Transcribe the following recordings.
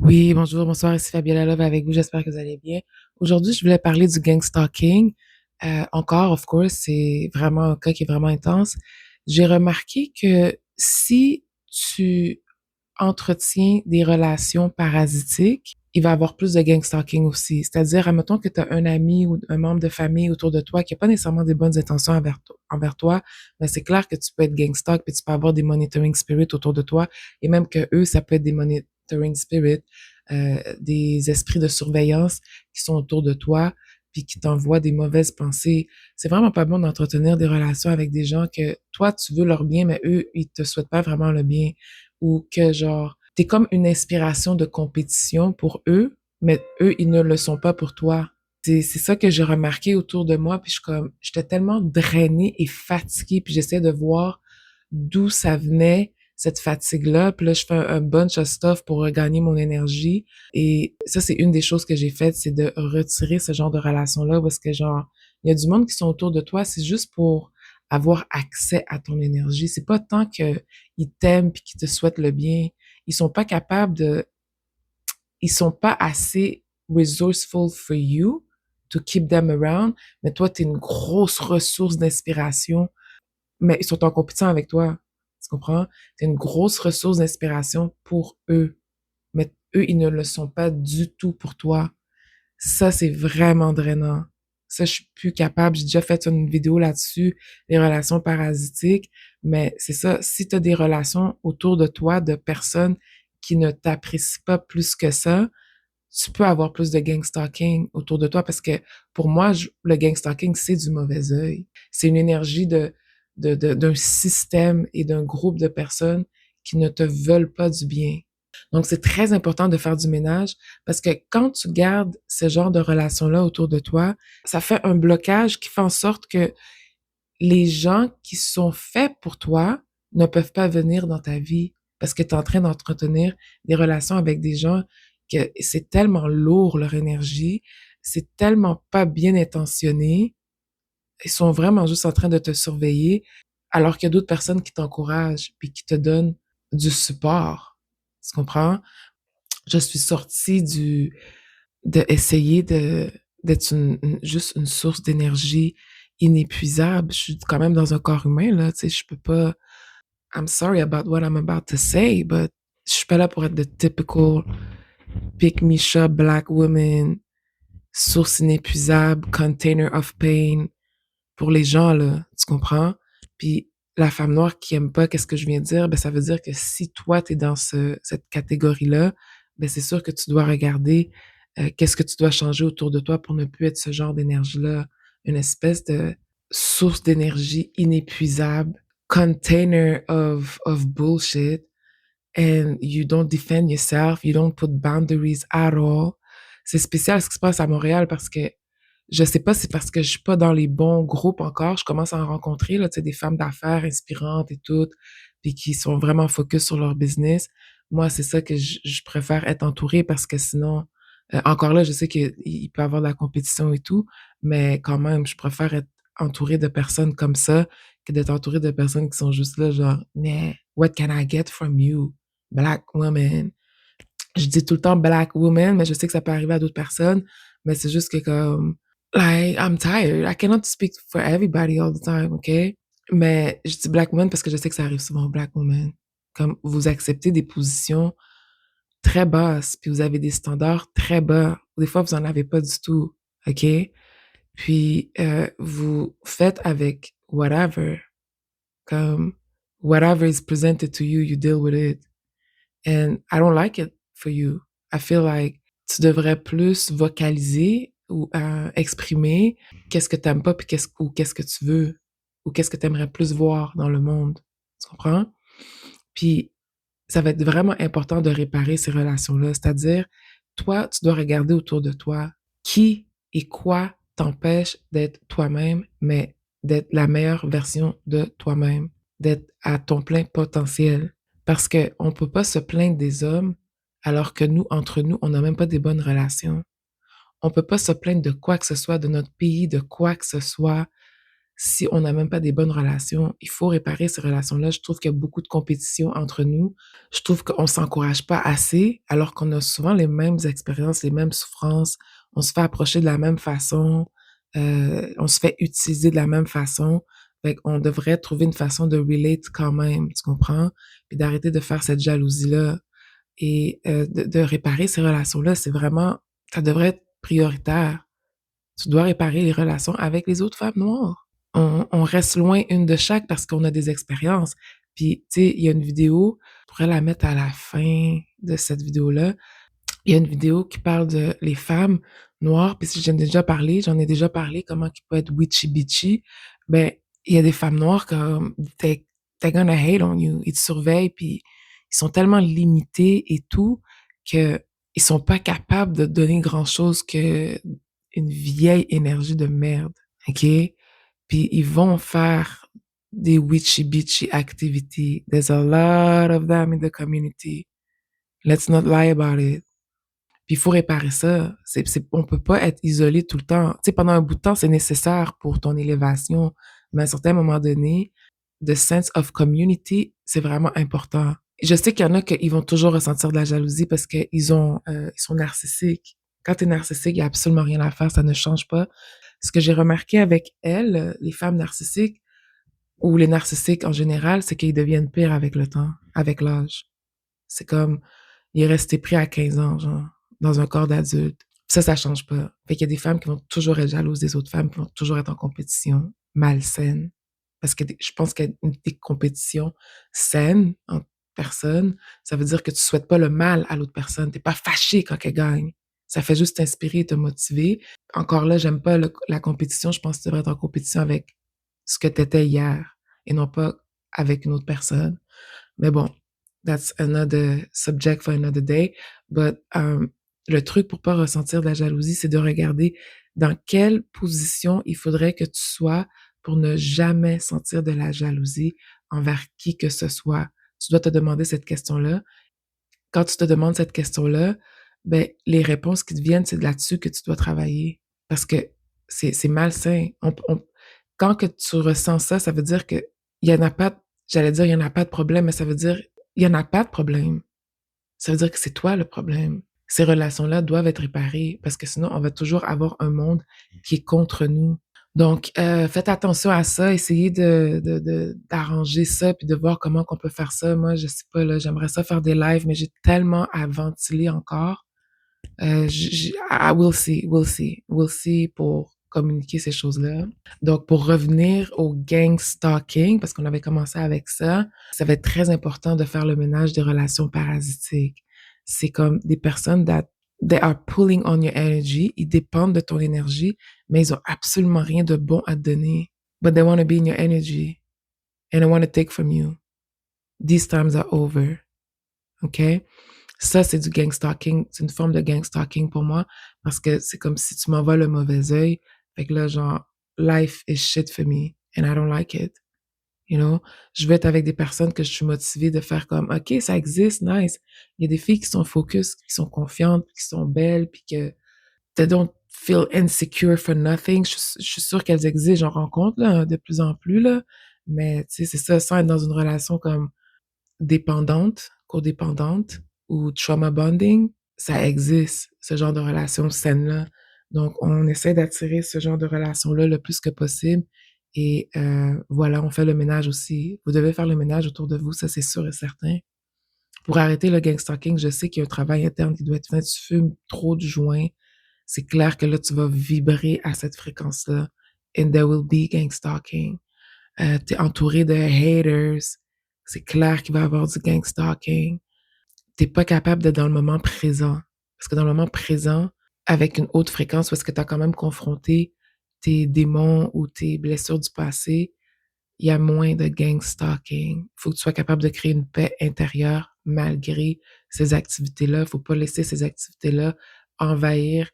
Oui, bonjour, bonsoir, ici Fabiola Love avec vous, j'espère que vous allez bien. Aujourd'hui, je voulais parler du gang stalking. Encore, of course, c'est vraiment un cas qui est vraiment intense. J'ai remarqué que si tu entretiens des relations parasitiques, il va y avoir plus de gang stalking aussi. C'est-à-dire, admettons que tu as un ami ou un membre de famille autour de toi qui n'a pas nécessairement des bonnes intentions envers toi, mais c'est clair que tu peux être gang stalk, puis tu peux avoir des monitoring spirits autour de toi, et même que eux, ça peut être des monitoring spirits, des esprits de surveillance qui sont autour de toi, puis qui t'envoient des mauvaises pensées. C'est vraiment pas bon d'entretenir des relations avec des gens que toi, tu veux leur bien, mais eux, ils te souhaitent pas vraiment le bien. Ou que genre, t'es comme une inspiration de compétition pour eux, mais eux, ils ne le sont pas pour toi. C'est ça que j'ai remarqué autour de moi, puis j'étais tellement drainée et fatiguée, puis j'essayais de voir d'où ça venait, cette fatigue-là. Puis là, je fais un bunch of stuff pour regagner mon énergie. Et ça, c'est une des choses que j'ai faites, c'est de retirer ce genre de relation-là, parce que genre, il y a du monde qui sont autour de toi, c'est juste pour avoir accès à ton énergie. C'est pas tant que ils t'aiment puis qu'ils te souhaitent le bien. Ils sont pas capables de, ils sont pas assez resourceful for you to keep them around. Mais toi, t'es une grosse ressource d'inspiration, mais ils sont en compétition avec toi. Tu comprends? T'es une grosse ressource d'inspiration pour eux. Mais eux, ils ne le sont pas du tout pour toi. Ça, c'est vraiment drainant. Ça, je suis plus capable. J'ai déjà fait une vidéo là-dessus, les relations parasitiques. Mais c'est ça, si tu as des relations autour de toi de personnes qui ne t'apprécient pas plus que ça, tu peux avoir plus de gang stalking autour de toi parce que pour moi, le gang stalking, c'est du mauvais œil. C'est une énergie d'un système et d'un groupe de personnes qui ne te veulent pas du bien. Donc, c'est très important de faire du ménage parce que quand tu gardes ce genre de relations-là autour de toi, ça fait un blocage qui fait en sorte que les gens qui sont faits pour toi ne peuvent pas venir dans ta vie parce que tu es en train d'entretenir des relations avec des gens que c'est tellement lourd leur énergie, c'est tellement pas bien intentionné, ils sont vraiment juste en train de te surveiller alors qu'il y a d'autres personnes qui t'encouragent puis qui te donnent du support. Tu comprends? Je suis sortie de essayer d'être juste une source d'énergie inépuisable. Je suis quand même dans un corps humain, là, tu sais, je peux pas, I'm sorry about what I'm about to say, but je suis pas là pour être the typical pick me shop black woman, source inépuisable, container of pain pour les gens, là, tu comprends? Puis la femme noire qui aime pas qu'est-ce que je viens de dire, ben ça veut dire que si toi t'es dans cette catégorie-là, ben c'est sûr que tu dois regarder qu'est-ce que tu dois changer autour de toi pour ne plus être ce genre d'énergie-là, une espèce de source d'énergie inépuisable, container of bullshit, and you don't defend yourself, you don't put boundaries at all. C'est spécial ce qui se passe à Montréal parce que je sais pas si c'est parce que je suis pas dans les bons groupes encore. Je commence à en rencontrer, là, tu sais, des femmes d'affaires inspirantes et toutes, puis qui sont vraiment focus sur leur business. Moi, c'est ça que je préfère être entourée parce que sinon, encore là, je sais qu'il peut y avoir de la compétition et tout, mais quand même, je préfère être entourée de personnes comme ça que d'être entourée de personnes qui sont juste là, genre, nah, what can I get from you, black woman? Je dis tout le temps black woman, mais je sais que ça peut arriver à d'autres personnes, mais c'est juste que comme, like, I'm tired. I cannot speak for everybody all the time, OK? Mais je dis black woman parce que je sais que ça arrive souvent aux black women. Comme vous acceptez des positions très basses, puis vous avez des standards très bas. Des fois, vous en avez pas du tout, OK? Puis vous faites avec whatever. Comme whatever is presented to you, you deal with it. And I don't like it for you. I feel like tu devrais plus vocaliser ou exprimer qu'est-ce que tu n'aimes pas puis qu'est-ce que tu veux ou qu'est-ce que tu aimerais plus voir dans le monde. Tu comprends? Puis ça va être vraiment important de réparer ces relations-là. C'est-à-dire, toi, tu dois regarder autour de toi qui et quoi t'empêche d'être toi-même, mais d'être la meilleure version de toi-même, d'être à ton plein potentiel. Parce qu'on ne peut pas se plaindre des hommes alors que nous, entre nous, on n'a même pas des bonnes relations. On ne peut pas se plaindre de quoi que ce soit, de notre pays, de quoi que ce soit, si on n'a même pas des bonnes relations. Il faut réparer ces relations-là. Je trouve qu'il y a beaucoup de compétition entre nous. Je trouve qu'on s'encourage pas assez, alors qu'on a souvent les mêmes expériences, les mêmes souffrances. On se fait approcher de la même façon. On se fait utiliser de la même façon. Fait qu'on devrait trouver une façon de relate quand même, tu comprends? Puis d'arrêter de faire cette jalousie-là et de réparer ces relations-là. C'est vraiment, ça devrait être prioritaire. Tu dois réparer les relations avec les autres femmes noires. On reste loin une de chaque parce qu'on a des expériences. Puis, tu sais, il y a une vidéo, je pourrais la mettre à la fin de cette vidéo-là. Il y a une vidéo qui parle de les femmes noires, puis si j'en ai déjà parlé, comment qu'ils peuvent être witchy-bitchy. Ben, il y a des femmes noires comme, they're gonna hate on you. Ils te surveillent, puis ils sont tellement limités et tout, que ils sont pas capables de donner grand-chose que une vieille énergie de merde, OK? Puis ils vont faire des witchy-bitchy activities. There's a lot of them in the community. Let's not lie about it. Puis il faut réparer ça. On peut pas être isolé tout le temps. Tu sais, pendant un bout de temps, c'est nécessaire pour ton élévation. Mais à un certain moment donné, the sense of community, c'est vraiment important. Je sais qu'il y en a qui vont toujours ressentir de la jalousie parce ils sont narcissiques. Quand tu es narcissique, il y a absolument rien à faire, ça ne change pas. Ce que j'ai remarqué avec elles, les femmes narcissiques, ou les narcissiques en général, c'est qu'ils deviennent pires avec le temps, avec l'âge. C'est comme, il est resté pris à 15 ans, genre, dans un corps d'adulte. Ça change pas. Fait qu'il y a des femmes qui vont toujours être jalouses des autres femmes, qui vont toujours être en compétition malsaine. Parce que je pense qu'il y a des compétitions saines entre personnes. Ça veut dire que tu souhaites pas le mal à l'autre personne. T'es pas fâché quand elle gagne. Ça fait juste t'inspirer et te motiver. Encore là, j'aime pas la compétition. Je pense que tu devrais être en compétition avec ce que tu étais hier et non pas avec une autre personne. Mais bon, that's another subject for another day. But le truc pour pas ressentir de la jalousie, c'est de regarder dans quelle position il faudrait que tu sois pour ne jamais sentir de la jalousie envers qui que ce soit. Tu dois te demander cette question-là. Quand tu te demandes cette question-là, ben, les réponses qui te viennent, c'est là-dessus que tu dois travailler. Parce que c'est malsain. Quand que tu ressens ça, ça veut dire que il y en a pas, j'allais dire il y en a pas de problème, mais ça veut dire il y en a pas de problème. Ça veut dire que c'est toi le problème. Ces relations-là doivent être réparées parce que sinon, on va toujours avoir un monde qui est contre nous. Donc, faites attention à ça, essayez d'arranger ça puis de voir comment qu'on peut faire ça. Moi, je sais pas, là, j'aimerais ça faire des lives, mais j'ai tellement à ventiler encore. We'll see pour communiquer ces choses-là. Donc, pour revenir au gang stalking, parce qu'on avait commencé avec ça va être très important de faire le ménage des relations parasitiques. C'est comme des personnes they are pulling on your energy, ils dépendent de ton énergie, mais ils ont absolument rien de bon à te donner. But they want to be in your energy and they want to take from you. These times are over. OK? Ça, c'est du gang stalking. C'est une forme de gang stalking pour moi parce que c'est comme si tu m'envoies le mauvais œil. Fait que là, genre, life is shit for me and I don't like it. You know? Je veux être avec des personnes que je suis motivée de faire comme, OK, ça existe, nice. Il y a des filles qui sont focus, qui sont confiantes, qui sont belles, puis que they don't feel insecure for nothing. Je suis sûre qu'elles existent, j'en rencontre là, de plus en plus, là. Mais, tu sais, c'est ça, sans être dans une relation comme dépendante, codépendante ou trauma bonding, ça existe, ce genre de relation saine-là. Donc, on essaie d'attirer ce genre de relation-là le plus que possible. Et voilà, on fait le ménage aussi. Vous devez faire le ménage autour de vous, ça c'est sûr et certain. Pour arrêter le gang stalking, je sais qu'il y a un travail interne qui doit être fait. Tu fumes trop de joints, c'est clair que là, tu vas vibrer à cette fréquence-là. And there will be gang stalking. Tu es entouré de haters. C'est clair qu'il va y avoir du gang stalking. T'es pas capable d'être dans le moment présent. Parce que dans le moment présent, avec une haute fréquence, parce que tu as quand même confronté tes démons ou tes blessures du passé, il y a moins de gang stalking. Il faut que tu sois capable de créer une paix intérieure malgré ces activités-là. Il faut pas laisser ces activités-là envahir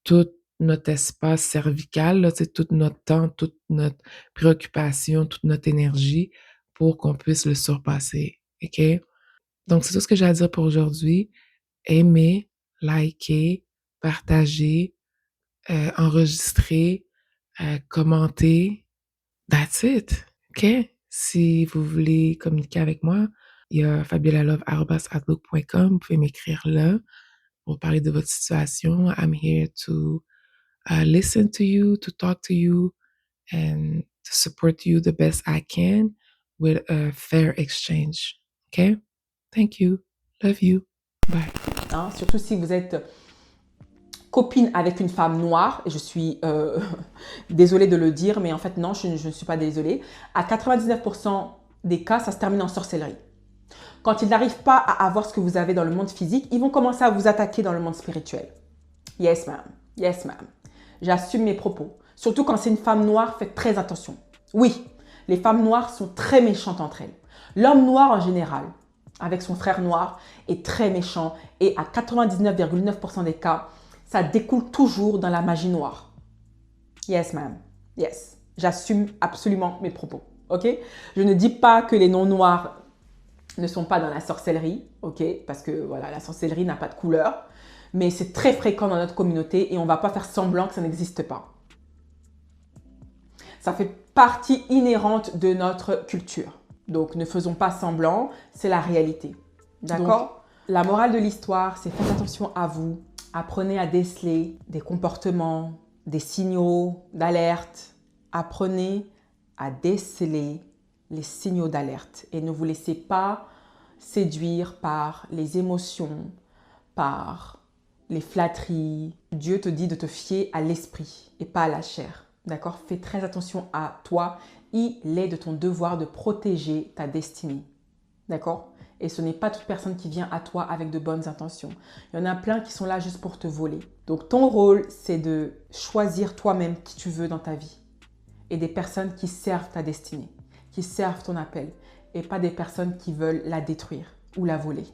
tout notre espace cervical, là, tout notre temps, toute notre préoccupation, toute notre énergie pour qu'on puisse le surpasser. OK? Donc, c'est tout ce que j'ai à dire pour aujourd'hui. Aimez, likez, partagez, enregistrez, commentez. That's it. OK? Si vous voulez communiquer avec moi, il y a fabiolalove@outlook.com. Vous pouvez m'écrire là pour parler de votre situation. I'm here to listen to you, to talk to you, and to support you the best I can with a fair exchange. OK? Thank you. Love you. Bye. Hein, surtout si vous êtes copine avec une femme noire, et je suis désolée de le dire, mais en fait non, je ne suis pas désolée. À 99% des cas, ça se termine en sorcellerie. Quand ils n'arrivent pas à avoir ce que vous avez dans le monde physique, ils vont commencer à vous attaquer dans le monde spirituel. Yes, ma'am. Yes, ma'am. J'assume mes propos. Surtout quand c'est une femme noire, faites très attention. Oui, les femmes noires sont très méchantes entre elles. L'homme noir en général, avec son frère noir, est très méchant et à 99,9% des cas, ça découle toujours dans la magie noire. Yes, ma'am. Yes. J'assume absolument mes propos. OK? Je ne dis pas que les non-noirs ne sont pas dans la sorcellerie, ok? Parce que voilà, la sorcellerie n'a pas de couleur, mais c'est très fréquent dans notre communauté et on ne va pas faire semblant que ça n'existe pas. Ça fait partie inhérente de notre culture. Donc ne faisons pas semblant, c'est la réalité. D'accord? La morale de l'histoire, c'est faites attention à vous, apprenez à déceler des comportements, des signaux d'alerte, apprenez à déceler les signaux d'alerte et ne vous laissez pas séduire par les émotions, par les flatteries. Dieu te dit de te fier à l'esprit et pas à la chair. D'accord? Fais très attention à toi. Il est de ton devoir de protéger ta destinée. D'accord? Et ce n'est pas toute personne qui vient à toi avec de bonnes intentions. Il y en a plein qui sont là juste pour te voler. Donc ton rôle, c'est de choisir toi-même qui tu veux dans ta vie. Et des personnes qui servent ta destinée, qui servent ton appel. Et pas des personnes qui veulent la détruire ou la voler.